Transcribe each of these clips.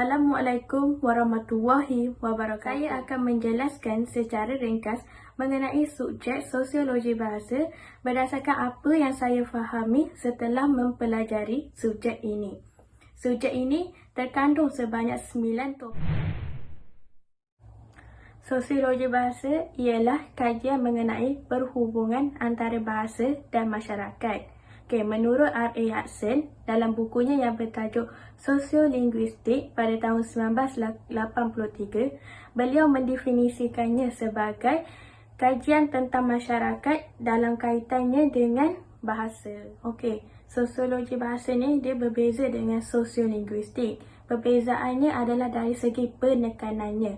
Assalamualaikum warahmatullahi wabarakatuh. Saya akan menjelaskan secara ringkas mengenai subjek sosiologi bahasa berdasarkan apa yang saya fahami setelah mempelajari subjek ini. Subjek ini terkandung sebanyak 9 topik. Sosiologi bahasa ialah kajian mengenai perhubungan antara bahasa dan masyarakat. Menurut R.A. Hudson, dalam bukunya yang bertajuk Sosiolinguistik pada tahun 1983, beliau mendefinisikannya sebagai kajian tentang masyarakat dalam kaitannya dengan bahasa. Sosiologi bahasa ni dia berbeza dengan sosiolinguistik. Perbezaannya adalah dari segi penekanannya.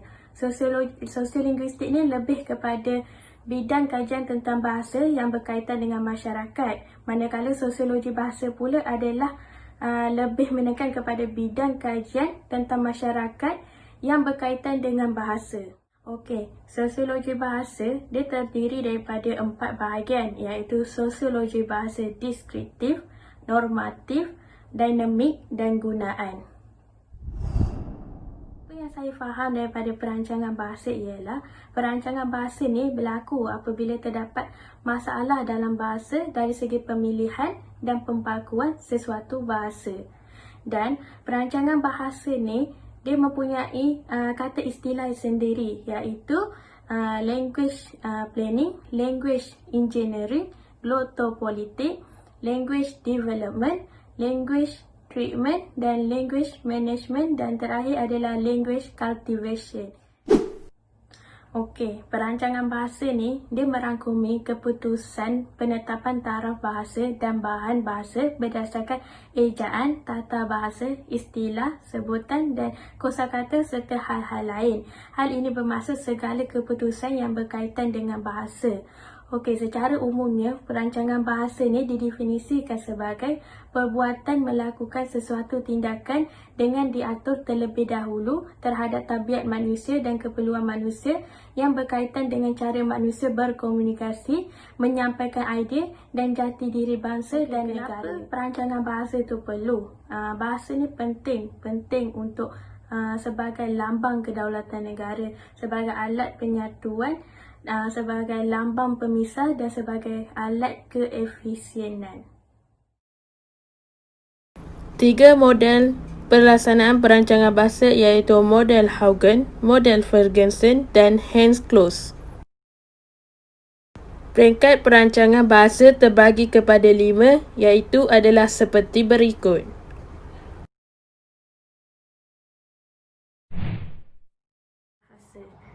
Sosiolinguistik ni lebih kepada bidang kajian tentang bahasa yang berkaitan dengan masyarakat, manakala sosiologi bahasa pula adalah lebih menekan kepada bidang kajian tentang masyarakat yang berkaitan dengan bahasa. Sosiologi bahasa dia terdiri daripada 4 bahagian, iaitu sosiologi bahasa deskriptif, normatif, dinamik dan gunaan. Yang saya faham daripada perancangan bahasa ialah perancangan bahasa ni berlaku apabila terdapat masalah dalam bahasa dari segi pemilihan dan pembakuan sesuatu bahasa. Dan perancangan bahasa ni dia mempunyai kata istilah sendiri, iaitu language planning, language engineering, glotopolitik, language development, language treatment dan language management, dan terakhir adalah language cultivation. Perancangan bahasa ni dia merangkumi keputusan penetapan taraf bahasa dan bahan bahasa berdasarkan ejaan, tata bahasa, istilah, sebutan dan kosakata serta hal-hal lain. Hal ini bermaksud segala keputusan yang berkaitan dengan bahasa. Secara umumnya, perancangan bahasa ni didefinisikan sebagai perbuatan melakukan sesuatu tindakan dengan diatur terlebih dahulu terhadap tabiat manusia dan keperluan manusia yang berkaitan dengan cara manusia berkomunikasi, menyampaikan idea dan jati diri bangsa dan negara. Kenapa perancangan bahasa itu perlu? Bahasa ni penting untuk sebagai lambang kedaulatan negara, sebagai alat penyatuan, sebagai lambang pemisah dan sebagai alat keefisienan. 3 model pelaksanaan perancangan bahasa iaitu model Haugen, model Ferguson dan Hans-Klose. Peringkat perancangan bahasa terbagi kepada 5 iaitu adalah seperti berikut.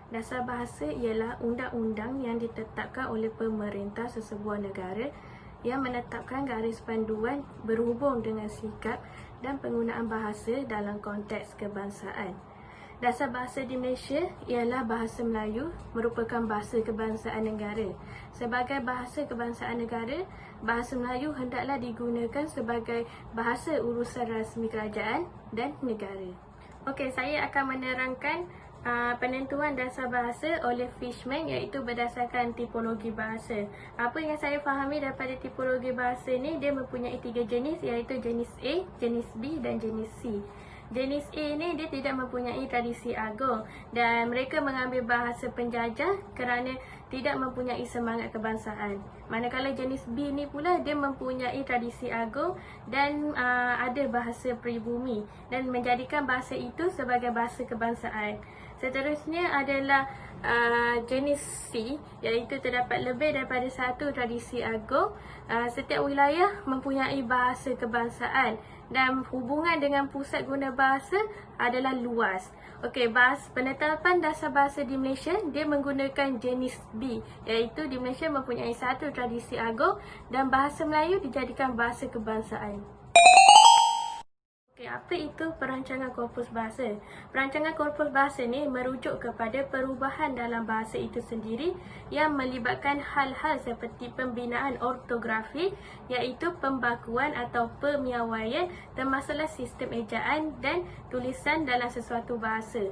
Dasar bahasa ialah undang-undang yang ditetapkan oleh pemerintah sesebuah negara yang menetapkan garis panduan berhubung dengan sikap dan penggunaan bahasa dalam konteks kebangsaan. Dasar bahasa di Malaysia ialah bahasa Melayu, merupakan bahasa kebangsaan negara. Sebagai bahasa kebangsaan negara, bahasa Melayu hendaklah digunakan sebagai bahasa urusan rasmi kerajaan dan negara. Saya akan menerangkan penentuan dasar bahasa oleh Fishman, iaitu berdasarkan tipologi bahasa. Apa yang saya fahami daripada tipologi bahasa ni, dia mempunyai 3 jenis, iaitu jenis A, jenis B dan jenis C. Jenis A ni dia tidak mempunyai tradisi agung dan mereka mengambil bahasa penjajah kerana tidak mempunyai semangat kebangsaan. Manakala jenis B ni pula dia mempunyai tradisi agung dan ada bahasa pribumi dan menjadikan bahasa itu sebagai bahasa kebangsaan. Seterusnya adalah jenis C, iaitu terdapat lebih daripada 1 tradisi agung. Setiap wilayah mempunyai bahasa kebangsaan dan hubungan dengan pusat guna bahasa adalah luas. Penetapan dasar bahasa di Malaysia dia menggunakan jenis B, iaitu di Malaysia mempunyai 1 tradisi agung dan bahasa Melayu dijadikan bahasa kebangsaan. Apa itu perancangan korpus bahasa? Perancangan korpus bahasa ni merujuk kepada perubahan dalam bahasa itu sendiri yang melibatkan hal-hal seperti pembinaan ortografi, iaitu pembakuan atau pemiawaian, termasuklah sistem ejaan dan tulisan dalam sesuatu bahasa.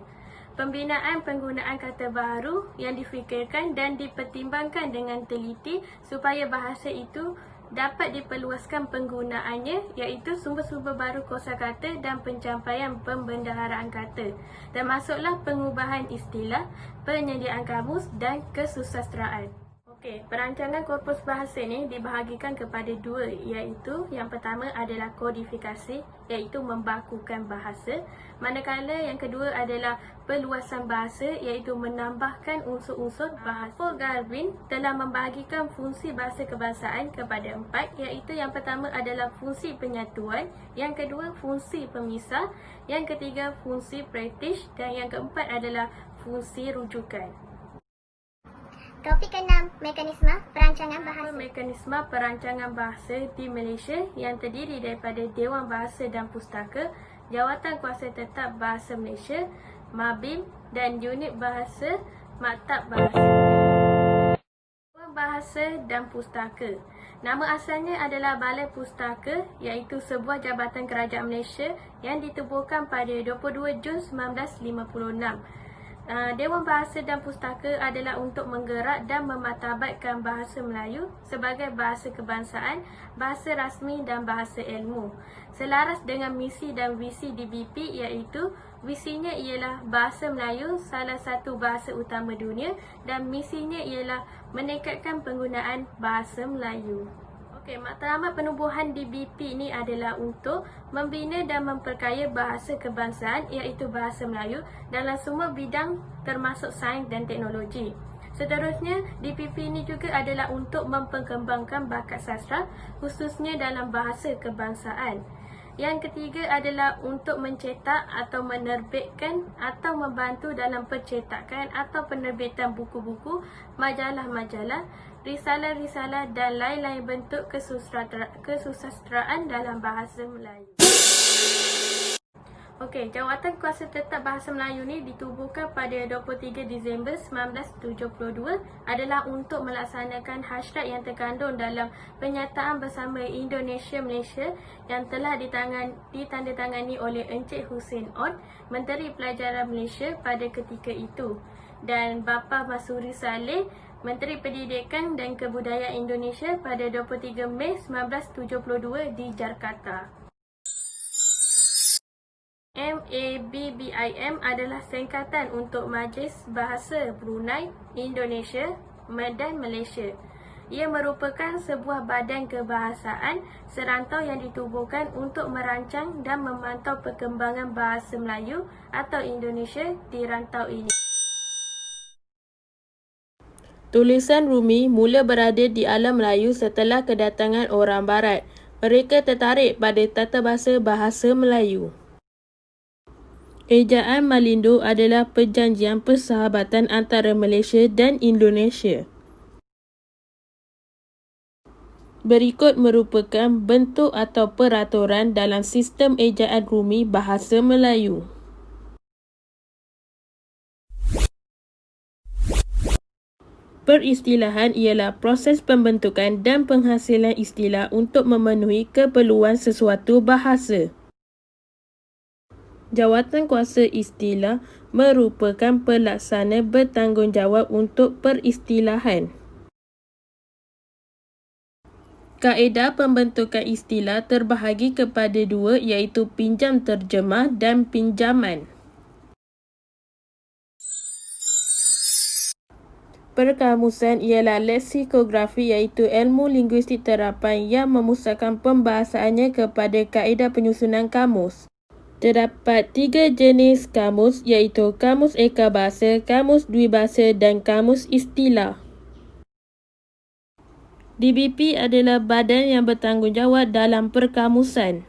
Pembinaan penggunaan kata baru yang difikirkan dan dipertimbangkan dengan teliti supaya bahasa itu dapat diperluaskan penggunaannya iaitu sumber-sumber baru kosakata dan pencapaian pembendaharaan kata, termasuklah pengubahan istilah, penyediaan kamus dan kesusasteraan. Okey, perancangan korpus bahasa ni dibahagikan kepada dua, iaitu yang pertama adalah kodifikasi, iaitu membakukan bahasa, manakala yang kedua adalah perluasan bahasa, iaitu menambahkan unsur-unsur bahasa. Paul Galvin telah membahagikan fungsi bahasa kebangsaan kepada 4, iaitu yang pertama adalah fungsi penyatuan, yang kedua fungsi pemisah, yang ketiga fungsi praktis dan yang keempat adalah fungsi rujukan. Topik ke-6, mekanisme perancangan bahasa. Mekanisme perancangan bahasa di Malaysia yang terdiri daripada Dewan Bahasa dan Pustaka, Jawatan Kuasa Tetap Bahasa Malaysia, MABIM dan Unit Bahasa Maktab Bahasa. Dewan Bahasa dan Pustaka. Nama asalnya adalah Balai Pustaka, iaitu sebuah jabatan kerajaan Malaysia yang ditubuhkan pada 22 Jun 1956. Dewan Bahasa dan Pustaka adalah untuk menggerak dan memartabatkan bahasa Melayu sebagai bahasa kebangsaan, bahasa rasmi dan bahasa ilmu. Selaras dengan misi dan visi DBP, iaitu visinya ialah bahasa Melayu salah satu bahasa utama dunia dan misinya ialah meningkatkan penggunaan bahasa Melayu. Okey, matlamat penubuhan DBP ini adalah untuk membina dan memperkaya bahasa kebangsaan, iaitu bahasa Melayu dalam semua bidang termasuk sains dan teknologi. Seterusnya, DBP ini juga adalah untuk memperkembangkan bakat sastra, khususnya dalam bahasa kebangsaan. Yang ketiga adalah untuk mencetak atau menerbitkan atau membantu dalam percetakan atau penerbitan buku-buku, majalah-majalah, risalah-risalah dan lain-lain bentuk kesusasteraan dalam bahasa Melayu. Okey, Jawatan Kuasa Tetap Bahasa Melayu ni ditubuhkan pada 23 Disember 1972 adalah untuk melaksanakan hasrat yang terkandung dalam penyataan bersama Indonesia-Malaysia yang telah ditandatangani oleh Encik Hussein Onn, Menteri Pelajaran Malaysia pada ketika itu, dan Bapa Masuri Saleh, Menteri Pendidikan dan Kebudayaan Indonesia pada 23 Mei 1972 di Jakarta. MABBIM adalah singkatan untuk Majlis Bahasa Brunei, Indonesia dan Malaysia. Ia merupakan sebuah badan kebahasaan serantau yang ditubuhkan untuk merancang dan memantau perkembangan bahasa Melayu atau Indonesia di rantau ini. Tulisan Rumi mula berada di alam Melayu setelah kedatangan orang Barat. Mereka tertarik pada tata bahasa Melayu. Ejaan Malindo adalah perjanjian persahabatan antara Malaysia dan Indonesia. Berikut merupakan bentuk atau peraturan dalam sistem ejaan Rumi bahasa Melayu. Peristilahan ialah proses pembentukan dan penghasilan istilah untuk memenuhi keperluan sesuatu bahasa. Jawatan Kuasa Istilah merupakan pelaksana bertanggungjawab untuk peristilahan. Kaedah pembentukan istilah terbahagi kepada dua, iaitu pinjam terjemah dan pinjaman. Perkamusan ialah leksikografi, iaitu ilmu linguistik terapan yang memusatkan pembahasaannya kepada kaedah penyusunan kamus. Terdapat 3 jenis kamus, iaitu kamus eka bahasa, kamus dwibahasa dan kamus istilah. DBP adalah badan yang bertanggungjawab dalam perkamusan.